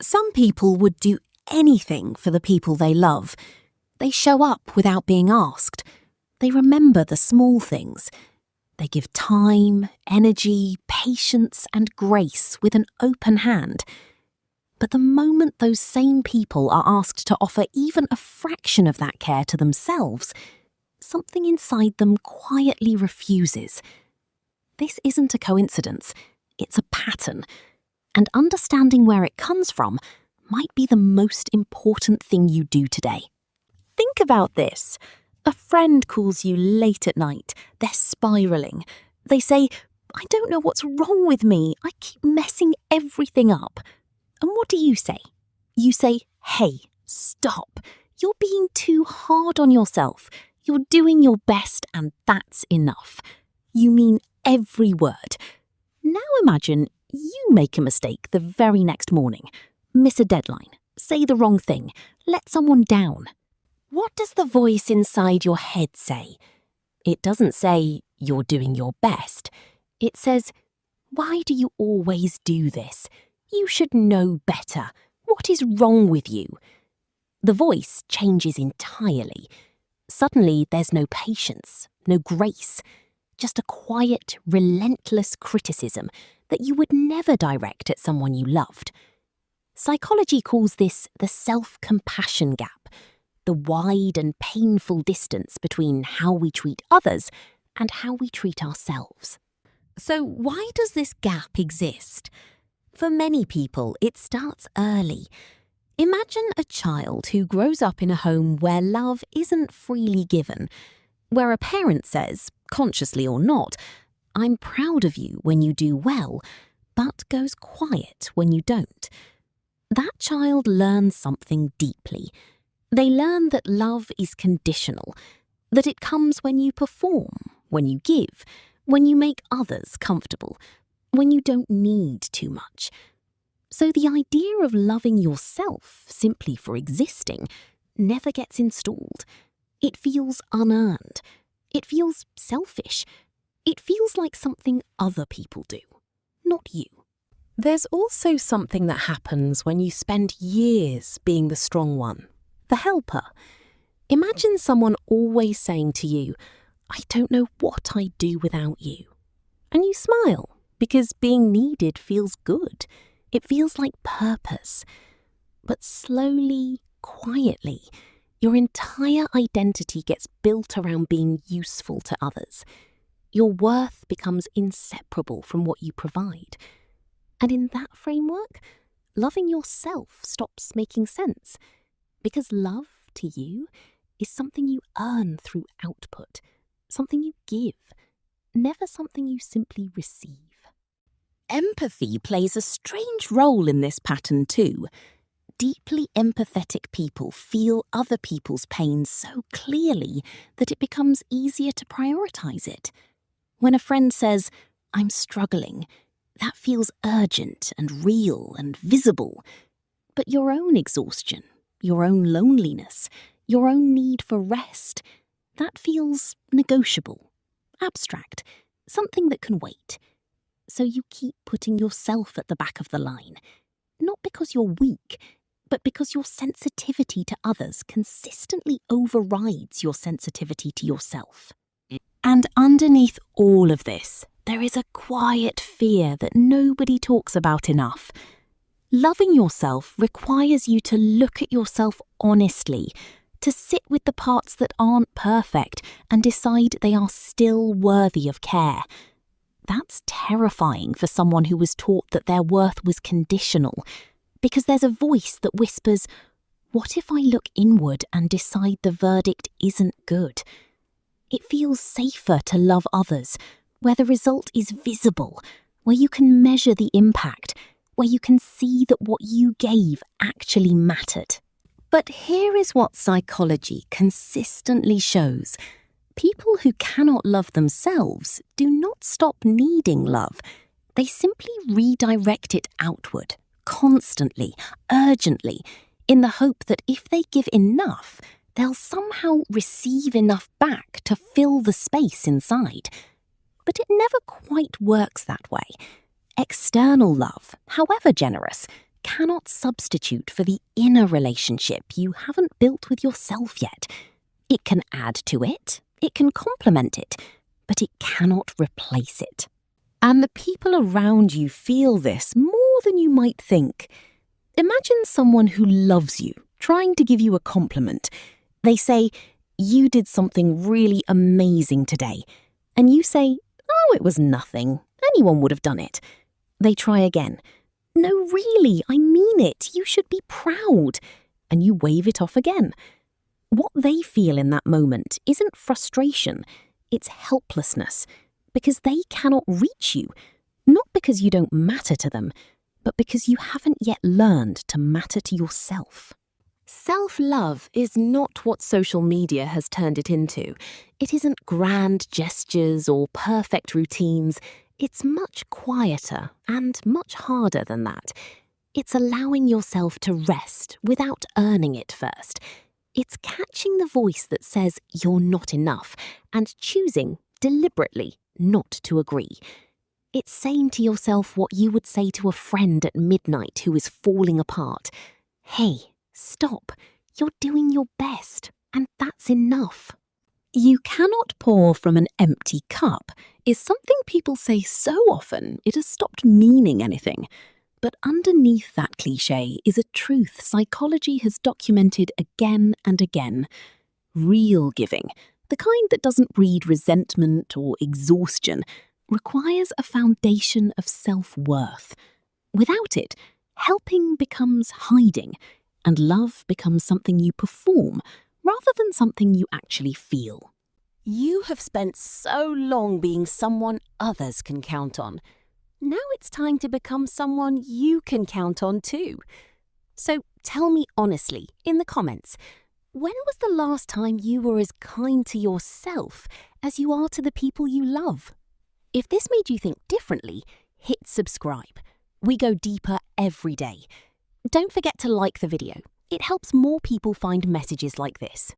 Some people would do anything for the people they love. They show up without being asked. They remember the small things. They give time, energy, patience, and grace with an open hand. But the moment those same people are asked to offer even a fraction of that care to themselves, something inside them quietly refuses. This isn't a coincidence, it's a pattern. And understanding where it comes from might be the most important thing you do today. Think about this. A friend calls you late at night. They're spiraling. They say, "I don't know what's wrong with me. I keep messing everything up." And what do? You say, "Hey, stop. You're being too hard on yourself. You're doing your best and that's enough." You mean every word. Now imagine you make a mistake the very next morning. Miss a deadline. Say the wrong thing. Let someone down. What does the voice inside your head say? It doesn't say, "You're doing your best." It says, "Why do you always do this? You should know better. What is wrong with you?" The voice changes entirely. Suddenly, there's no patience, no grace, just a quiet, relentless criticism that you would never direct at someone you loved. Psychology calls this the self-compassion gap, the wide and painful distance between how we treat others and how we treat ourselves. So why does this gap exist? For many people, it starts early. Imagine a child who grows up in a home where love isn't freely given, where a parent says, consciously or not, "I'm proud of you when you do well," but goes quiet when you don't. That child learns something deeply. They learn that love is conditional, that it comes when you perform, when you give, when you make others comfortable, when you don't need too much. So the idea of loving yourself simply for existing never gets installed. It feels unearned. It feels selfish. It feels like something other people do, not you. There's also something that happens when you spend years being the strong one, the helper. Imagine someone always saying to you, "I don't know what I'd do without you." And you smile because being needed feels good. It feels like purpose. But slowly, quietly, your entire identity gets built around being useful to others. Your worth becomes inseparable from what you provide. And in that framework, loving yourself stops making sense. Because love, to you, is something you earn through output, something you give, never something you simply receive. Empathy plays a strange role in this pattern too. Deeply empathetic people feel other people's pain so clearly that it becomes easier to prioritize it. When a friend says, "I'm struggling," that feels urgent and real and visible. But your own exhaustion, your own loneliness, your own need for rest, that feels negotiable, abstract, something that can wait. So you keep putting yourself at the back of the line, not because you're weak, but because your sensitivity to others consistently overrides your sensitivity to yourself. And underneath all of this, there is a quiet fear that nobody talks about enough. Loving yourself requires you to look at yourself honestly, to sit with the parts that aren't perfect and decide they are still worthy of care. That's terrifying for someone who was taught that their worth was conditional, because there's a voice that whispers, "What if I look inward and decide the verdict isn't good?" It feels safer to love others, where the result is visible, where you can measure the impact, where you can see that what you gave actually mattered. But here is what psychology consistently shows. People who cannot love themselves do not stop needing love. They simply redirect it outward, constantly, urgently, in the hope that if they give enough, they'll somehow receive enough back to fill the space inside. But it never quite works that way. External love, however generous, cannot substitute for the inner relationship you haven't built with yourself yet. It can add to it, it can complement it, but it cannot replace it. And the people around you feel this more than you might think. Imagine someone who loves you, trying to give you a compliment. They say, "You did something really amazing today." And you say, "Oh, it was nothing. Anyone would have done it." They try again. "No, really, I mean it. You should be proud." And you wave it off again. What they feel in that moment isn't frustration, it's helplessness, because they cannot reach you, not because you don't matter to them, but because you haven't yet learned to matter to yourself. Self-love is not what social media has turned it into. It isn't grand gestures or perfect routines. It's much quieter and much harder than that. It's allowing yourself to rest without earning it first. It's catching the voice that says you're not enough and choosing deliberately not to agree. It's saying to yourself what you would say to a friend at midnight who is falling apart. "Hey, stop. You're doing your best, and that's enough." "You cannot pour from an empty cup" is something people say so often it has stopped meaning anything. But underneath that cliché is a truth psychology has documented again and again. Real giving, the kind that doesn't breed resentment or exhaustion, requires a foundation of self-worth. Without it, helping becomes hiding, and love becomes something you perform rather than something you actually feel. You have spent so long being someone others can count on. Now it's time to become someone you can count on too. So tell me honestly, in the comments, when was the last time you were as kind to yourself as you are to the people you love? If this made you think differently, hit subscribe. We go deeper every day. Don't forget to like the video. It helps more people find messages like this.